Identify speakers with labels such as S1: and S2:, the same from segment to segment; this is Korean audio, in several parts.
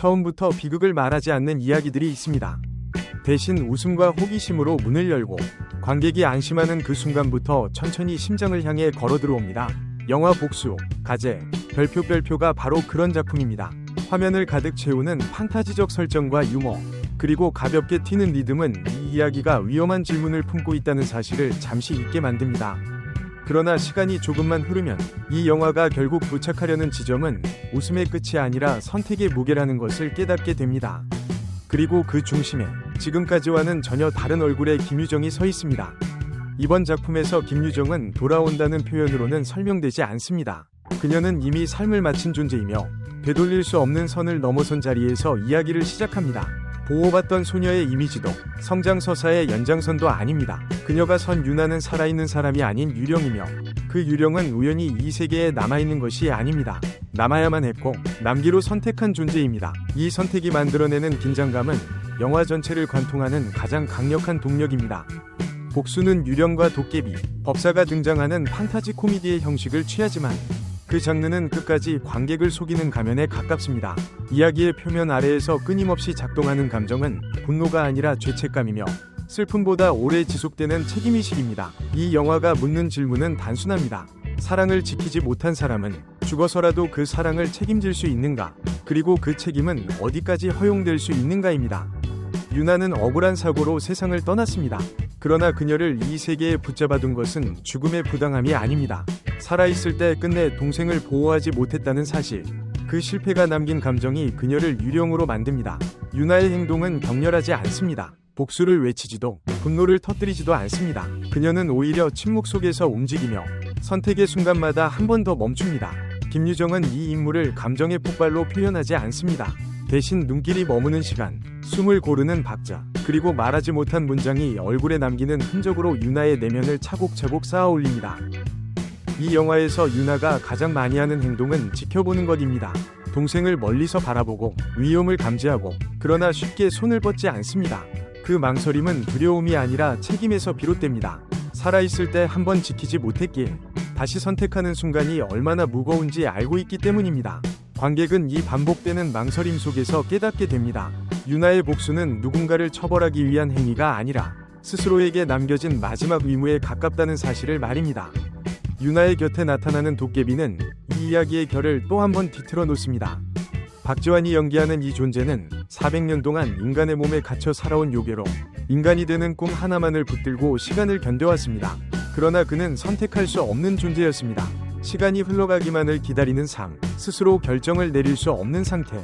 S1: 처음부터 비극을 말하지 않는 이야기들이 있습니다. 대신 웃음과 호기심으로 문을 열고 관객이 안심하는 그 순간부터 천천히 심장을 향해 걸어 들어옵니다. 영화 복수, 가제, 별표가 바로 그런 작품입니다. 화면을 가득 채우는 판타지적 설정과 유머, 그리고 가볍게 튀는 리듬은 이 이야기가 위험한 질문을 품고 있다는 사실을 잠시 잊게 만듭니다. 그러나 시간이 조금만 흐르면 이 영화가 결국 도착하려는 지점은 웃음의 끝이 아니라 선택의 무게라는 것을 깨닫게 됩니다. 그리고 그 중심에 지금까지와는 전혀 다른 얼굴의 김유정이 서 있습니다. 이번 작품에서 김유정은 돌아온다는 표현으로는 설명되지 않습니다. 그녀는 이미 삶을 마친 존재이며 되돌릴 수 없는 선을 넘어선 자리에서 이야기를 시작합니다. 보호받던 소녀의 이미지도 성장서사의 연장선도 아닙니다. 그녀가 선 유나는 살아있는 사람이 아닌 유령이며 그 유령은 우연히 이 세계에 남아있는 것이 아닙니다. 남아야만 했고 남기로 선택한 존재입니다. 이 선택이 만들어내는 긴장감은 영화 전체를 관통하는 가장 강력한 동력입니다. 복수는 유령과 도깨비, 법사가 등장하는 판타지 코미디의 형식을 취하지만 그 장르는 끝까지 관객을 속이는 가면에 가깝습니다. 이야기의 표면 아래에서 끊임없이 작동하는 감정은 분노가 아니라 죄책감이며 슬픔보다 오래 지속되는 책임의식입니다. 이 영화가 묻는 질문은 단순합니다. 사랑을 지키지 못한 사람은 죽어서라도 그 사랑을 책임질 수 있는가? 그리고 그 책임은 어디까지 허용될 수 있는가입니다. 유나는 억울한 사고로 세상을 떠났습니다. 그러나 그녀를 이 세계에 붙잡아둔 것은 죽음의 부당함이 아닙니다. 살아있을 때 끝내 동생을 보호하지 못했다는 사실, 그 실패가 남긴 감정이 그녀를 유령으로 만듭니다. 유나의 행동은 격렬하지 않습니다. 복수를 외치지도 분노를 터뜨리지도 않습니다. 그녀는 오히려 침묵 속에서 움직이며 선택의 순간마다 한 번 더 멈춥니다. 김유정은 이 인물을 감정의 폭발로 표현하지 않습니다. 대신 눈길이 머무는 시간, 숨을 고르는 박자, 그리고 말하지 못한 문장이 얼굴에 남기는 흔적으로 유나의 내면을 차곡차곡 쌓아 올립니다. 이 영화에서 유나가 가장 많이 하는 행동은 지켜보는 것입니다. 동생을 멀리서 바라보고 위험을 감지하고, 그러나 쉽게 손을 뻗지 않습니다. 그 망설임은 두려움이 아니라 책임에서 비롯됩니다. 살아있을 때 한 번 지키지 못했기에 다시 선택하는 순간이 얼마나 무거운지 알고 있기 때문입니다. 관객은 이 반복되는 망설임 속에서 깨닫게 됩니다. 유나의 복수는 누군가를 처벌하기 위한 행위가 아니라 스스로에게 남겨진 마지막 의무에 가깝다는 사실을 말입니다. 유나의 곁에 나타나는 도깨비는 이 이야기의 결을 또 한 번 뒤틀어 놓습니다. 박지환이 연기하는 이 존재는 400년 동안 인간의 몸에 갇혀 살아온 요괴로 인간이 되는 꿈 하나만을 붙들고 시간을 견뎌왔습니다. 그러나 그는 선택할 수 없는 존재였습니다. 시간이 흘러가기만을 기다리는 삶, 스스로 결정을 내릴 수 없는 상태.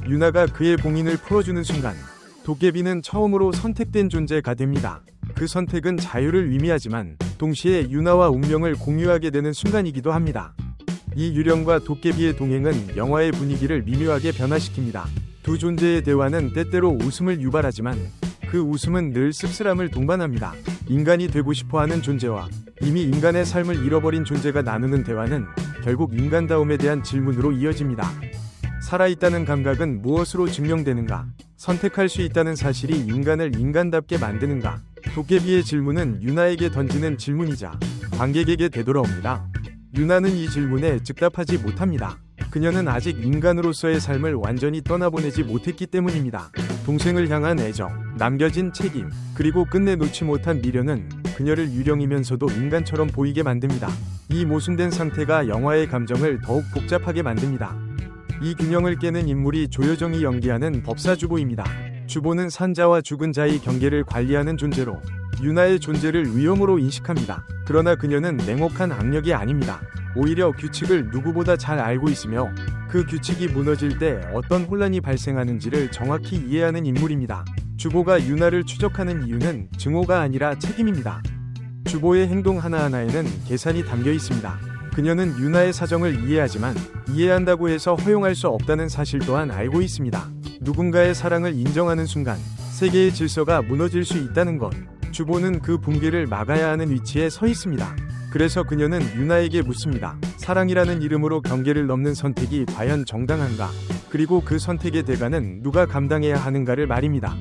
S1: 유나가 그의 봉인을 풀어주는 순간, 도깨비는 처음으로 선택된 존재가 됩니다. 그 선택은 자유를 의미하지만 동시에 유나와 운명을 공유하게 되는 순간이기도 합니다. 이 유령과 도깨비의 동행은 영화의 분위기를 미묘하게 변화시킵니다. 두 존재의 대화는 때때로 웃음을 유발하지만 그 웃음은 늘 씁쓸함을 동반합니다. 인간이 되고 싶어하는 존재와 이미 인간의 삶을 잃어버린 존재가 나누는 대화는 결국 인간다움에 대한 질문으로 이어집니다. 살아있다는 감각은 무엇으로 증명되는가? 선택할 수 있다는 사실이 인간을 인간답게 만드는가? 도깨비의 질문은 유나에게 던지는 질문이자 관객에게 되돌아옵니다. 유나는 이 질문에 즉답하지 못합니다. 그녀는 아직 인간으로서의 삶을 완전히 떠나보내지 못했기 때문입니다. 동생을 향한 애정, 남겨진 책임, 그리고 끝내 놓지 못한 미련은 그녀를 유령이면서도 인간처럼 보이게 만듭니다. 이 모순된 상태가 영화의 감정을 더욱 복잡하게 만듭니다. 이 균형을 깨는 인물이 조여정이 연기하는 법사 주보입니다. 주보는 산자와 죽은 자의 경계를 관리하는 존재로 유나의 존재를 위험으로 인식합니다. 그러나 그녀는 냉혹한 악력이 아닙니다. 오히려 규칙을 누구보다 잘 알고 있으며 그 규칙이 무너질 때 어떤 혼란이 발생하는지를 정확히 이해하는 인물입니다. 주보가 유나를 추적하는 이유는 증오가 아니라 책임입니다. 주보의 행동 하나하나에는 계산이 담겨 있습니다. 그녀는 유나의 사정을 이해하지만 이해한다고 해서 허용할 수 없다는 사실 또한 알고 있습니다. 누군가의 사랑을 인정하는 순간 세계의 질서가 무너질 수 있다는 것. 주보는 그 붕괴를 막아야 하는 위치에 서 있습니다. 그래서 그녀는 유나에게 묻습니다. 사랑이라는 이름으로 경계를 넘는 선택이 과연 정당한가? 그리고 그 선택의 대가는 누가 감당해야 하는가를 말입니다.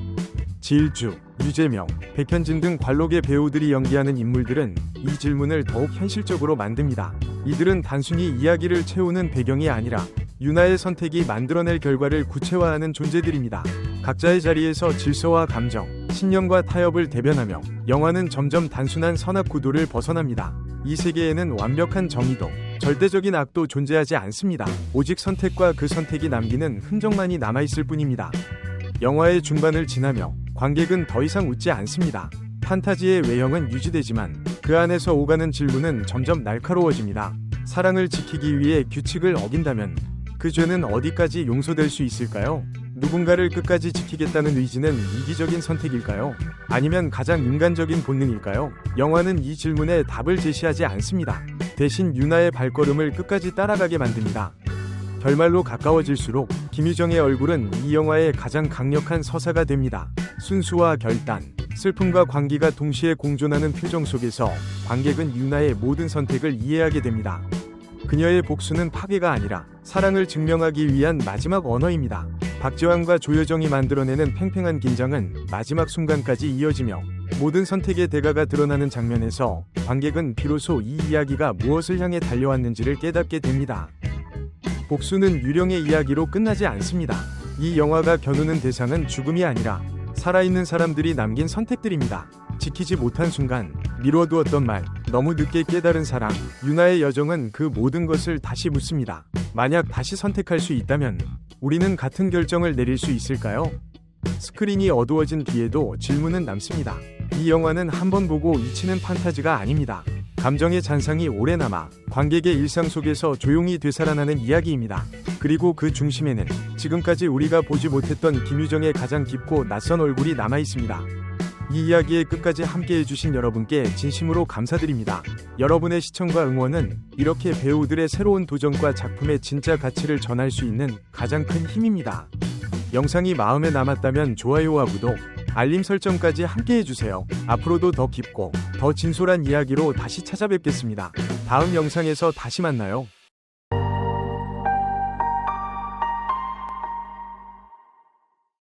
S1: 지일주, 유재명, 백현진 등 관록의 배우들이 연기하는 인물들은 이 질문을 더욱 현실적으로 만듭니다. 이들은 단순히 이야기를 채우는 배경이 아니라 유나의 선택이 만들어낼 결과를 구체화하는 존재들입니다. 각자의 자리에서 질서와 감정, 신념과 타협을 대변하며 영화는 점점 단순한 선악 구도를 벗어납니다. 이 세계에는 완벽한 정의도 절대적인 악도 존재하지 않습니다. 오직 선택과 그 선택이 남기는 흔적만이 남아있을 뿐입니다. 영화의 중반을 지나며 관객은 더 이상 웃지 않습니다. 판타지의 외형은 유지되지만 그 안에서 오가는 질문은 점점 날카로워집니다. 사랑을 지키기 위해 규칙을 어긴다면 그 죄는 어디까지 용서될 수 있을까요? 누군가를 끝까지 지키겠다는 의지는 이기적인 선택일까요? 아니면 가장 인간적인 본능일까요? 영화는 이 질문에 답을 제시하지 않습니다. 대신 유나의 발걸음을 끝까지 따라가게 만듭니다. 결말로 가까워질수록 김유정의 얼굴은 이 영화의 가장 강력한 서사가 됩니다. 순수와 결단, 슬픔과 광기가 동시에 공존하는 표정 속에서 관객은 유나의 모든 선택을 이해하게 됩니다. 그녀의 복수는 파괴가 아니라 사랑을 증명하기 위한 마지막 언어입니다. 박지환과 조여정이 만들어내는 팽팽한 긴장은 마지막 순간까지 이어지며 모든 선택의 대가가 드러나는 장면에서 관객은 비로소 이 이야기가 무엇을 향해 달려왔는지를 깨닫게 됩니다. 복수는 유령의 이야기로 끝나지 않습니다. 이 영화가 겨누는 대상은 죽음이 아니라 살아있는 사람들이 남긴 선택들입니다. 지키지 못한 순간, 미뤄두었던 말, 너무 늦게 깨달은 사랑, 유나의 여정은 그 모든 것을 다시 묻습니다. 만약 다시 선택할 수 있다면 우리는 같은 결정을 내릴 수 있을까요? 스크린이 어두워진 뒤에도 질문은 남습니다. 이 영화는 한 번 보고 잊히는 판타지가 아닙니다. 감정의 잔상이 오래 남아 관객의 일상 속에서 조용히 되살아나는 이야기입니다. 그리고 그 중심에는 지금까지 우리가 보지 못했던 김유정의 가장 깊고 낯선 얼굴이 남아 있습니다. 이 이야기의 끝까지 함께 해주신 여러분께 진심으로 감사드립니다. 여러분의 시청과 응원은 이렇게 배우들의 새로운 도전과 작품의 진짜 가치를 전할 수 있는 가장 큰 힘입니다. 영상이 마음에 남았다면 좋아요와 구독, 알림 설정까지 함께 해주세요. 앞으로도 더 깊고 더 진솔한 이야기로 다시 찾아뵙겠습니다. 다음 영상에서 다시 만나요.